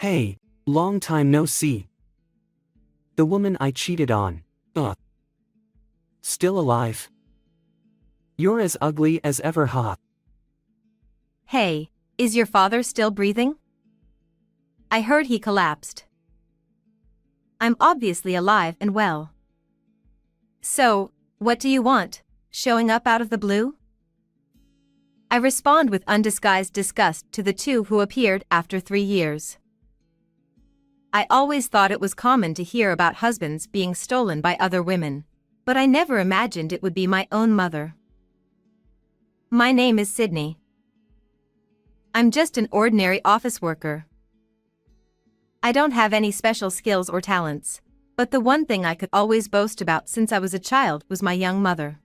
Hey, long time no see. The woman I cheated on. Still alive? You're as ugly as ever, ha. Hey, is your father still breathing? I heard he collapsed. I'm obviously alive and well. So, what do you want, showing up out of the blue? I respond with undisguised disgust to the two who appeared after 3 years. I always thought it was common to hear about husbands being stolen by other women, but I never imagined it would be my own mother. My name is Sydney. I'm just an ordinary office worker. I don't have any special skills or talents, but the one thing I could always boast about since I was a child was my young mother.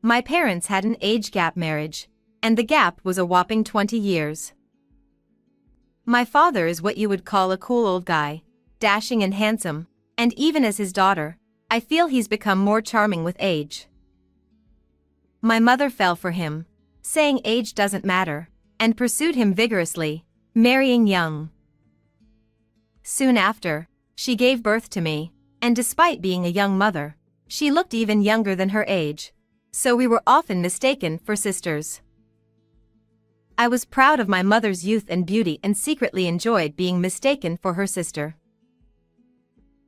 My parents had an age gap marriage, and the gap was a whopping 20 years. My father is what you would call a cool old guy, dashing and handsome, and even as his daughter, I feel he's become more charming with age. My mother fell for him, saying age doesn't matter, and pursued him vigorously, marrying young. Soon after, she gave birth to me, and despite being a young mother, she looked even younger than her age, so we were often mistaken for sisters. I was proud of my mother's youth and beauty and secretly enjoyed being mistaken for her sister.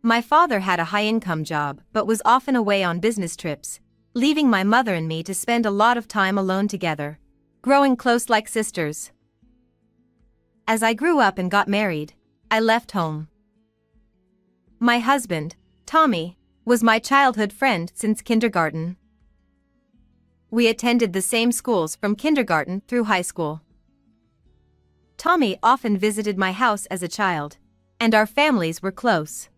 My father had a high-income job but was often away on business trips, leaving my mother and me to spend a lot of time alone together, growing close like sisters. As I grew up and got married, I left home. My husband, Tommy, was my childhood friend since kindergarten. We attended the same schools from kindergarten through high school. Tommy often visited my house as a child, and our families were close.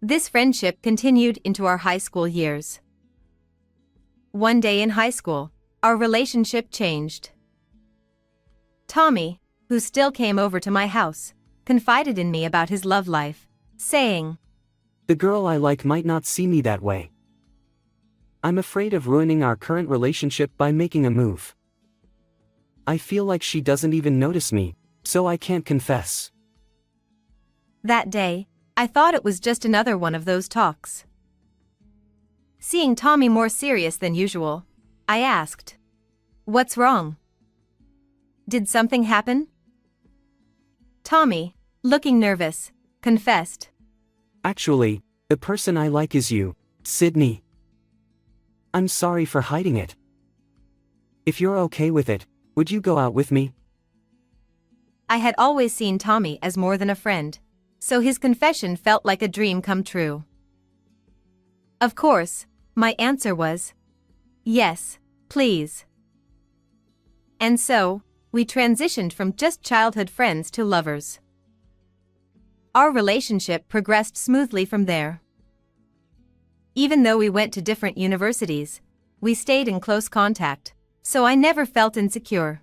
This friendship continued into our high school years. One day in high school, our relationship changed. Tommy, who still came over to my house, confided in me about his love life, saying, "The girl I like might not see me that way. I'm afraid of ruining our current relationship by making a move. I feel like she doesn't even notice me, so I can't confess." That day, I thought it was just another one of those talks. Seeing Tommy more serious than usual, I asked, "What's wrong? Did something happen?" Tommy, looking nervous, confessed, "Actually, the person I like is you, Sydney. I'm sorry for hiding it. If you're okay with it, would you go out with me?" I had always seen Tommy as more than a friend, so his confession felt like a dream come true. Of course, my answer was, "Yes, please." And so, we transitioned from just childhood friends to lovers. Our relationship progressed smoothly from there. Even though we went to different universities, we stayed in close contact, so I never felt insecure.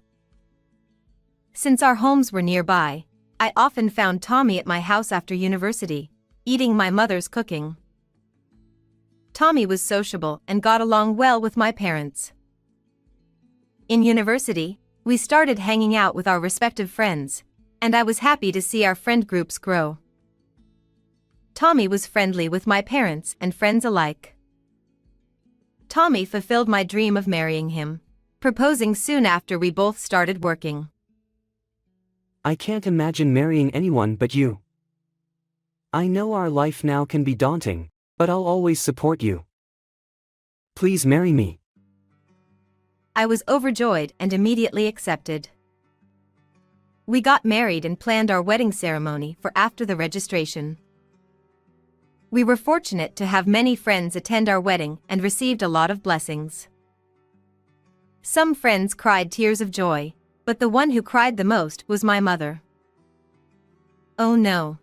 Since our homes were nearby, I often found Tommy at my house after university, eating my mother's cooking. Tommy was sociable and got along well with my parents. In university, we started hanging out with our respective friends, and I was happy to see our friend groups grow. Tommy was friendly with my parents and friends alike. Tommy fulfilled my dream of marrying him, proposing soon after we both started working. I can't imagine marrying anyone but you. I know our life now can be daunting, but I'll always support you. Please marry me." I was overjoyed and immediately accepted. We got married and planned our wedding ceremony for after the registration. We were fortunate to have many friends attend our wedding and received a lot of blessings. Some friends cried tears of joy, but the one who cried the most was my mother. "Oh no.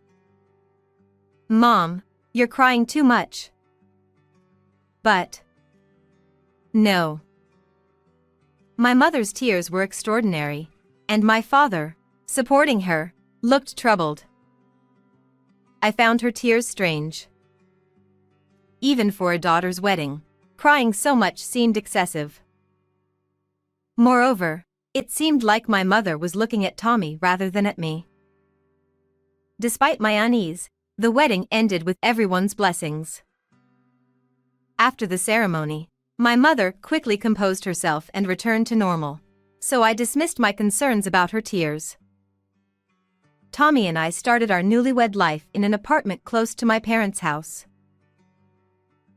Mom, you're crying too much." But no. My mother's tears were extraordinary, and my father, supporting her, looked troubled. I found her tears strange. Even for a daughter's wedding, crying so much seemed excessive. Moreover, It seemed like my mother was looking at Tommy rather than at me. Despite my unease, the wedding ended with everyone's blessings. After the ceremony, my mother quickly composed herself and returned to normal, so I dismissed my concerns about her tears. Tommy and I started our newlywed life in an apartment close to my parents' house.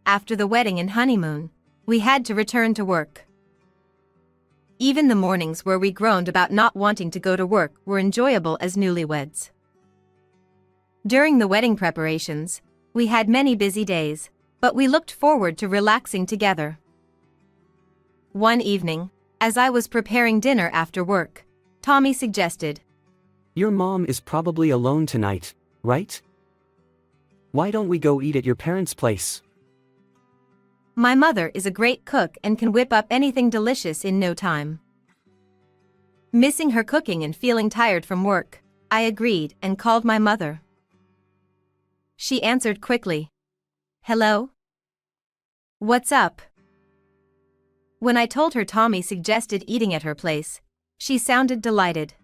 After the wedding and honeymoon, we had to return to work. Even the mornings where we groaned about not wanting to go to work were enjoyable as newlyweds. During the wedding preparations, we had many busy days, but we looked forward to relaxing together. One evening, as I was preparing dinner after work, Tommy suggested, Your mom is probably alone tonight, right? Why don't we go eat at your parents' place? My mother is a great cook and can whip up anything delicious in no time. Missing her cooking and feeling tired from work, I agreed and called my mother. She answered quickly. Hello? What's up? When I told her Tommy suggested eating at her place, she sounded delighted.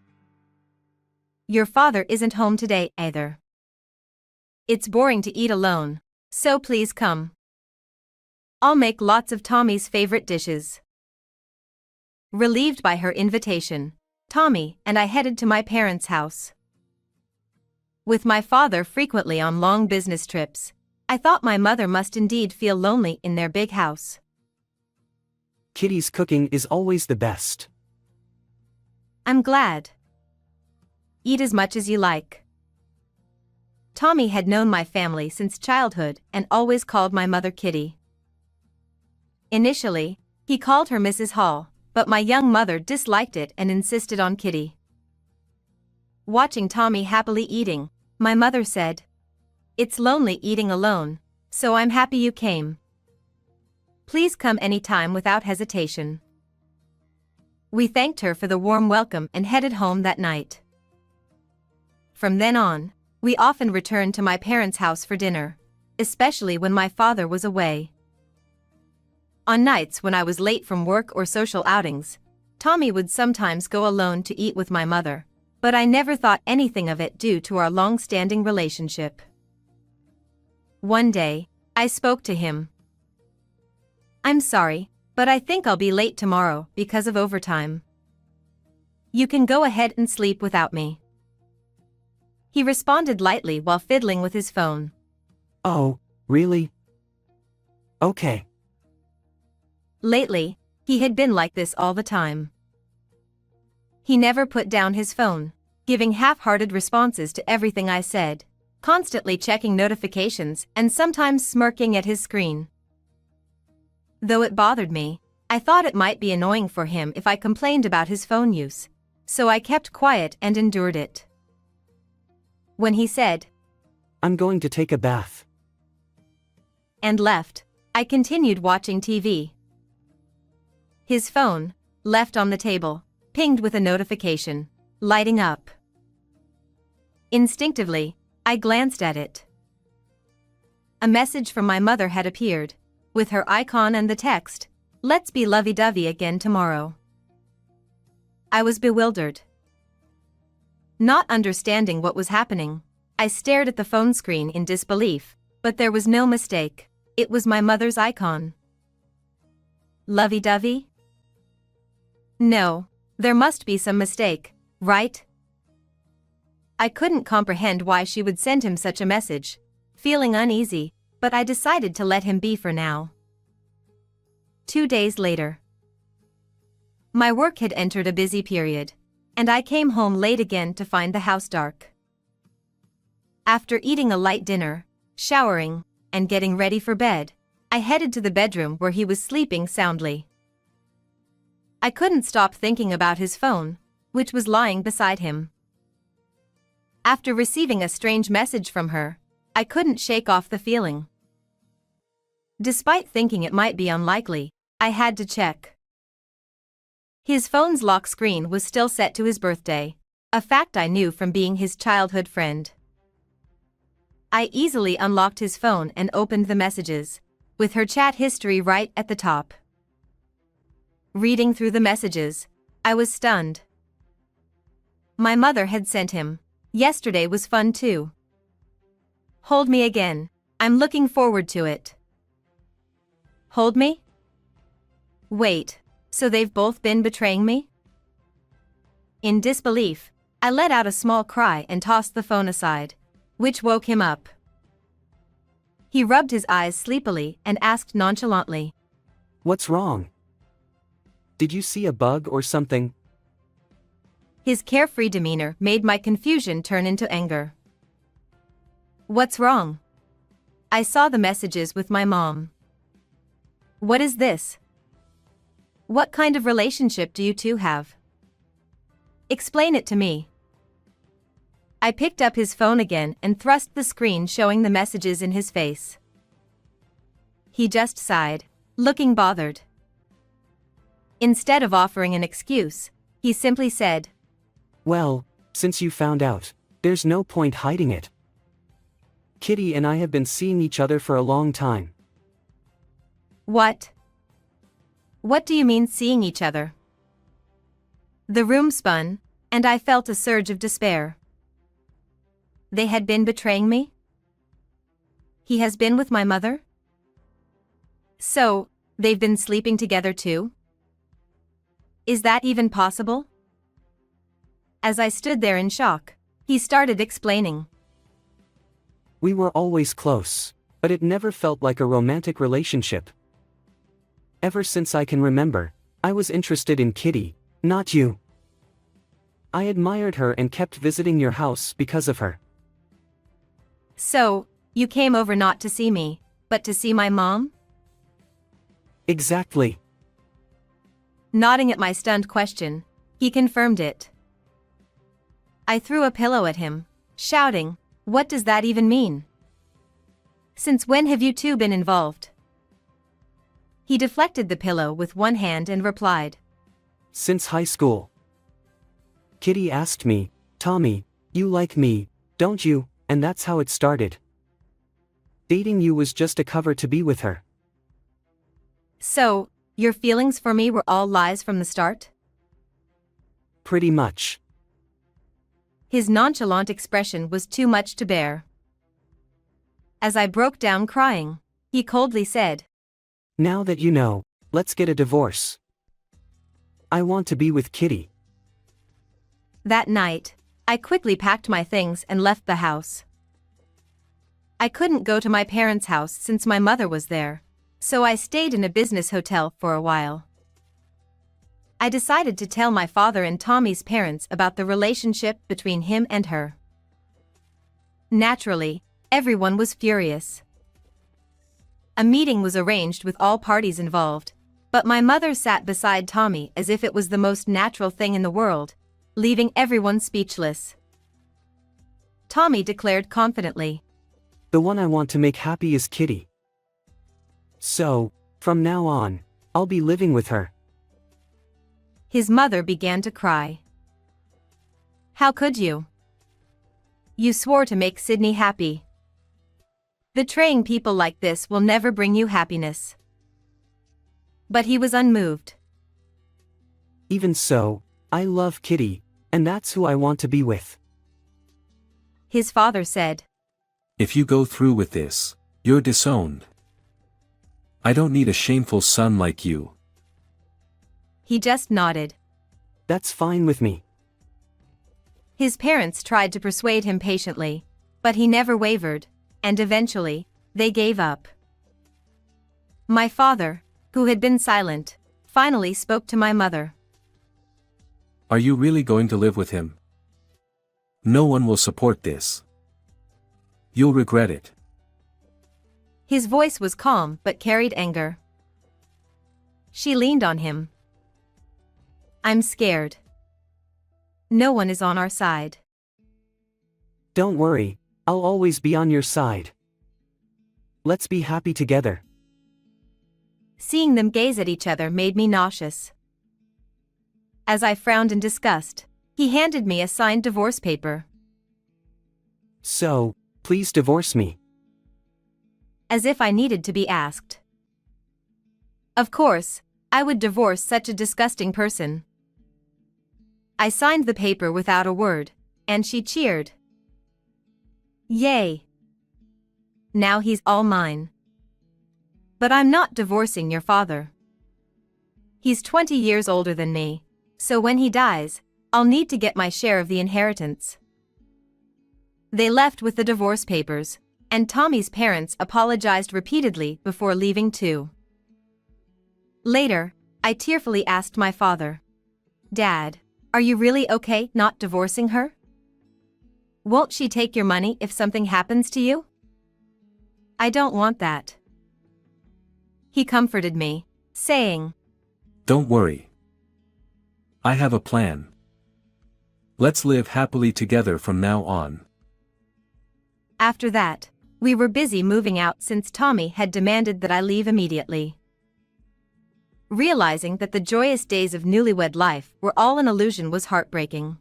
Your father isn't home today either. It's boring to eat alone, so please come. I'll make lots of Tommy's favorite dishes. Relieved by her invitation, Tommy and I headed to my parents' house. With my father frequently on long business trips, I thought my mother must indeed feel lonely in their big house. Kitty's cooking is always the best. I'm glad. Eat as much as you like. Tommy had known my family since childhood and always called my mother Kitty. Initially, he called her Mrs. Hall, but my young mother disliked it and insisted on Kitty. Watching Tommy happily eating, my mother said, It's lonely eating alone, so I'm happy you came. Please come anytime without hesitation. We thanked her for the warm welcome and headed home that night. From then on, we often returned to my parents' house for dinner, especially when my father was away. On nights when I was late from work or social outings, Tommy would sometimes go alone to eat with my mother, but I never thought anything of it due to our long-standing relationship. One day, I spoke to him. I'm sorry, but I think I'll be late tomorrow because of overtime. You can go ahead and sleep without me. He responded lightly while fiddling with his phone. Oh, really? Okay. Lately, he had been like this all the time. He never put down his phone, giving half-hearted responses to everything I said, constantly checking notifications and sometimes smirking at his screen. Though it bothered me, I thought it might be annoying for him if I complained about his phone use, so I kept quiet and endured it. When he said, I'm going to take a bath, and left, I continued watching TV. His phone, left on the table, pinged with a notification, lighting up. Instinctively, I glanced at it. A message from my mother had appeared, with her icon and the text, Let's be lovey-dovey again tomorrow. I was bewildered. Not understanding what was happening, I stared at the phone screen in disbelief, but there was no mistake, it was my mother's icon. Lovey-dovey? No, there must be some mistake, right? I couldn't comprehend why she would send him such a message, feeling uneasy, but I decided to let him be for now. 2 days later. My work had entered a busy period, and I came home late again to find the house dark. After eating a light dinner, showering, and getting ready for bed, I headed to the bedroom where he was sleeping soundly. I couldn't stop thinking about his phone, which was lying beside him. After receiving a strange message from her, I couldn't shake off the feeling. Despite thinking it might be unlikely, I had to check. His phone's lock screen was still set to his birthday, a fact I knew from being his childhood friend. I easily unlocked his phone and opened the messages, with her chat history right at the top. Reading through the messages, I was stunned. My mother had sent him. Yesterday was fun too. Hold me again. I'm looking forward to it. Hold me? Wait, so they've both been betraying me? In disbelief, I let out a small cry and tossed the phone aside, which woke him up. He rubbed his eyes sleepily and asked nonchalantly, What's wrong? Did you see a bug or something? His carefree demeanor made my confusion turn into anger. What's wrong? I saw the messages with my mom. What is this? What kind of relationship do you two have? Explain it to me. I picked up his phone again and thrust the screen showing the messages in his face. He just sighed, looking bothered. Instead of offering an excuse, he simply said, Well, since you found out, there's no point hiding it. Kitty and I have been seeing each other for a long time. What? What do you mean seeing each other? The room spun, and I felt a surge of despair. They had been betraying me? He has been with my mother? So, they've been sleeping together too? Is that even possible? As I stood there in shock, he started explaining. We were always close, but it never felt like a romantic relationship. Ever since I can remember, I was interested in Kitty, not you. I admired her and kept visiting your house because of her. So, you came over not to see me, but to see my mom? Exactly. Nodding at my stunned question, he confirmed it. I threw a pillow at him, shouting, What does that even mean? Since when have you two been involved? He deflected the pillow with one hand and replied, Since high school. Kitty asked me, Tommy, you like me, don't you? And that's how it started. Dating you was just a cover to be with her. So, your feelings for me were all lies from the start? Pretty much. His nonchalant expression was too much to bear. As I broke down crying, he coldly said, Now that you know, let's get a divorce. I want to be with Kitty. That night, I quickly packed my things and left the house. I couldn't go to my parents' house since my mother was there, so I stayed in a business hotel for a while. I decided to tell my father and Tommy's parents about the relationship between him and her. Naturally, everyone was furious. A meeting was arranged with all parties involved, but my mother sat beside Tommy as if it was the most natural thing in the world, leaving everyone speechless. Tommy declared confidently, The one I want to make happy is Kitty. So, from now on, I'll be living with her. His mother began to cry. How could you? You swore to make Sydney happy. Betraying people like this will never bring you happiness. But he was unmoved. Even so, I love Kitty, and that's who I want to be with. His father said, If you go through with this, you're disowned. I don't need a shameful son like you. He just nodded. That's fine with me. His parents tried to persuade him patiently, but he never wavered, and eventually, they gave up. My father, who had been silent, finally spoke to my mother. Are you really going to live with him? No one will support this. You'll regret it. His voice was calm but carried anger. She leaned on him. I'm scared. No one is on our side. Don't worry, I'll always be on your side. Let's be happy together. Seeing them gaze at each other made me nauseous. As I frowned in disgust, he handed me a signed divorce paper. So, please divorce me. As if I needed to be asked. Of course, I would divorce such a disgusting person. I signed the paper without a word, and she cheered. Yay! Now he's all mine. But I'm not divorcing your father. He's 20 years older than me, so when he dies, I'll need to get my share of the inheritance. They left with the divorce papers, and Tommy's parents apologized repeatedly before leaving too. Later, I tearfully asked my father, "Dad, are you really okay not divorcing her? Won't she take your money if something happens to you?" "I don't want that." He comforted me, saying, Don't worry. I have a plan. Let's live happily together from now on. After that, we were busy moving out since Tommy had demanded that I leave immediately. Realizing that the joyous days of newlywed life were all an illusion was heartbreaking.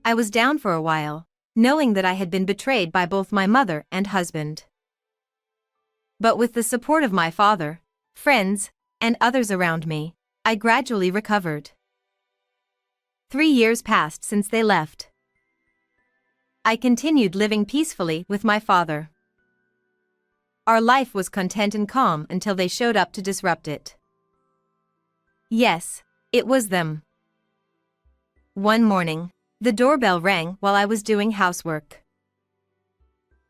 I was down for a while, knowing that I had been betrayed by both my mother and husband. But with the support of my father, friends, and others around me, I gradually recovered. 3 years passed since they left. I continued living peacefully with my father. Our life was content and calm until they showed up to disrupt it. Yes, it was them. One morning, the doorbell rang while I was doing housework.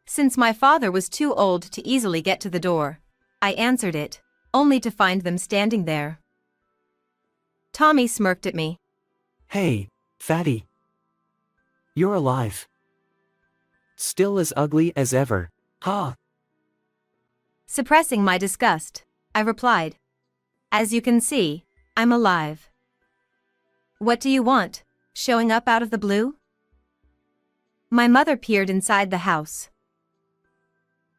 Since my father was too old to easily get to the door, I answered it, only to find them standing there. Tommy smirked at me. Hey, fatty. You're alive. Still as ugly as ever, huh? Suppressing my disgust, I replied, "As you can see, I'm alive. What do you want, showing up out of the blue?" My mother peered inside the house.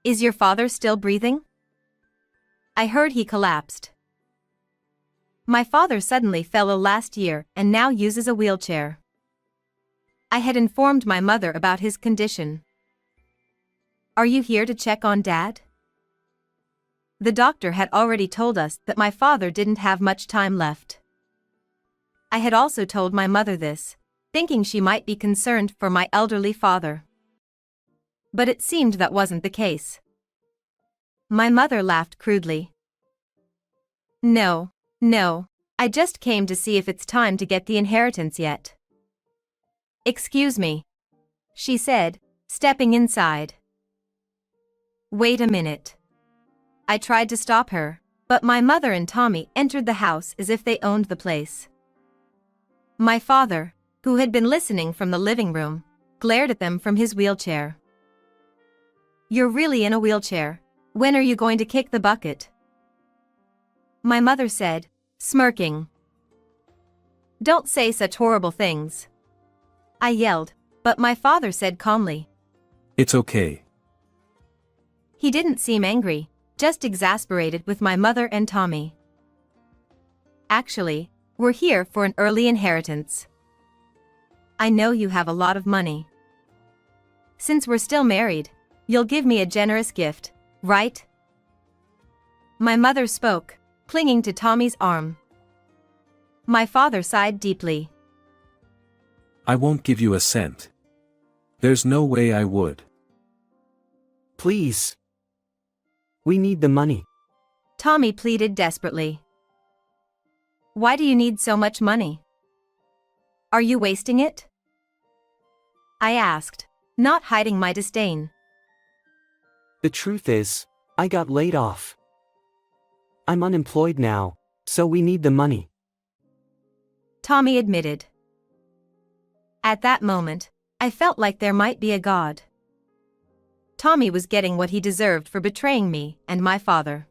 "Is your father still breathing?" I heard he collapsed. My father suddenly fell ill last year and now uses a wheelchair. I had informed my mother about his condition. "Are you here to check on Dad?" The doctor had already told us that my father didn't have much time left. I had also told my mother this, thinking she might be concerned for my elderly father. But it seemed that wasn't the case. My mother laughed crudely. No, I just came to see if it's time to get the inheritance yet." "Excuse me," she said, stepping inside. "Wait a minute." I tried to stop her, but my mother and Tommy entered the house as if they owned the place. My father, who had been listening from the living room, glared at them from his wheelchair. "You're really in a wheelchair. When are you going to kick the bucket?" My mother said, smirking. "Don't say such horrible things." I yelled, but my father said calmly, It's okay. He didn't seem angry, just exasperated with my mother and Tommy. "Actually, we're here for an early inheritance. I know you have a lot of money. Since we're still married, you'll give me a generous gift, right?" My mother spoke, clinging to Tommy's arm. My father sighed deeply. I won't give you a cent. There's no way I would. Please. We need the money. Tommy pleaded desperately. "Why do you need so much money? Are you wasting it?" I asked, not hiding my disdain. The truth is, I got laid off. I'm unemployed now, so we need the money. Tommy admitted. At that moment, I felt like there might be a God. Tommy was getting what he deserved for betraying me and my father.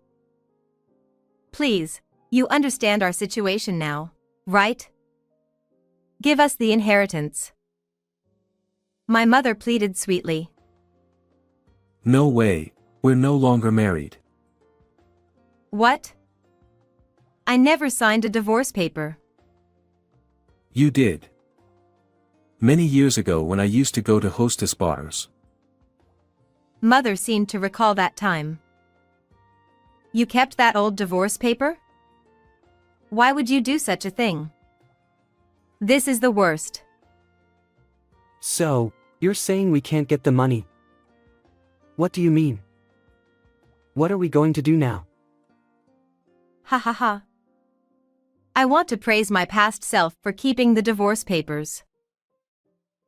"Please, you understand our situation now, right? Give us the inheritance." My mother pleaded sweetly. No way, we're no longer married. "What? I never signed a divorce paper." You did. Many years ago when I used to go to hostess bars. Mother seemed to recall that time. "You kept that old divorce paper? Why would you do such a thing?" This is the worst. So, you're saying we can't get the money? What do you mean? What are we going to do now? Ha ha ha. I want to praise my past self for keeping the divorce papers.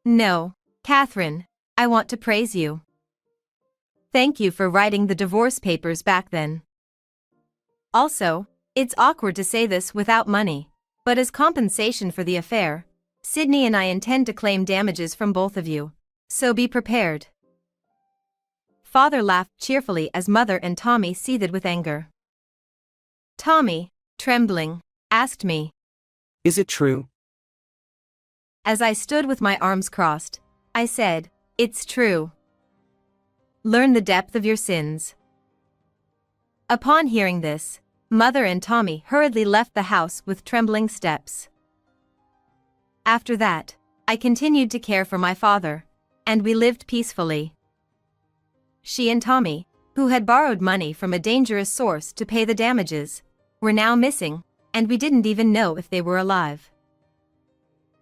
No, Catherine, I want to praise you. Thank you for writing the divorce papers back then. Also, it's awkward to say this without money, but as compensation for the affair, Sydney and I intend to claim damages from both of you, so be prepared. Father laughed cheerfully as Mother and Tommy seethed with anger. Tommy, trembling, asked me, Is it true? As I stood with my arms crossed, I said, It's true. Learn the depth of your sins. Upon hearing this, Mother and Tommy hurriedly left the house with trembling steps. After that, I continued to care for my father, and we lived peacefully. She and Tommy, who had borrowed money from a dangerous source to pay the damages, were now missing, and we didn't even know if they were alive.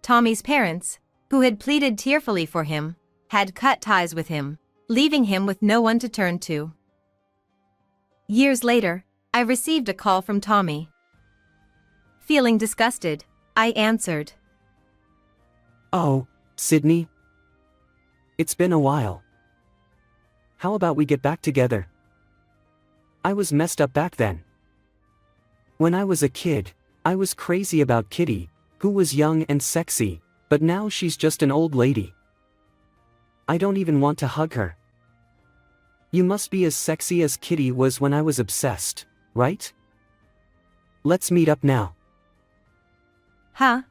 Tommy's parents, who had pleaded tearfully for him, had cut ties with him, leaving him with no one to turn to. Years later, I received a call from Tommy. Feeling disgusted, I answered. Oh, Sydney? It's been a while. How about we get back together? I was messed up back then. When I was a kid, I was crazy about Kitty, who was young and sexy, but now she's just an old lady. I don't even want to hug her. You must be as sexy as Kitty was when I was obsessed, right? Let's meet up now. Huh?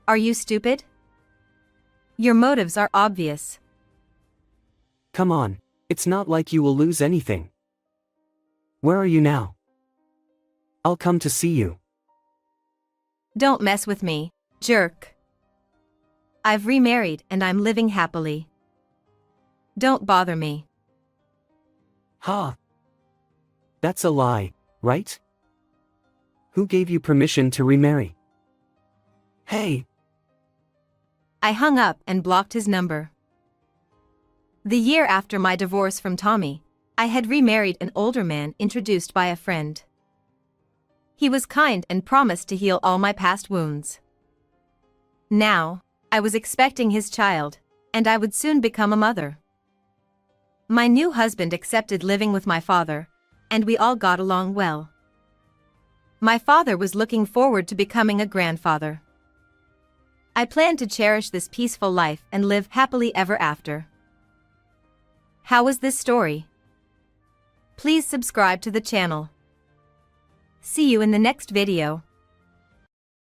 Are you stupid? Your motives are obvious. Come on, it's not like you will lose anything. Where are you now? I'll come to see you. Don't mess with me, jerk. I've remarried and I'm living happily. Don't bother me. Ha! That's a lie, right? Who gave you permission to remarry? Hey! I hung up and blocked his number. The year after my divorce from Tommy, I had remarried an older man introduced by a friend. He was kind and promised to heal all my past wounds. Now, I was expecting his child, and I would soon become a mother. My new husband accepted living with my father, and we all got along well. My father was looking forward to becoming a grandfather. I planned to cherish this peaceful life and live happily ever after. How was this story? Please subscribe to the channel. See you in the next video.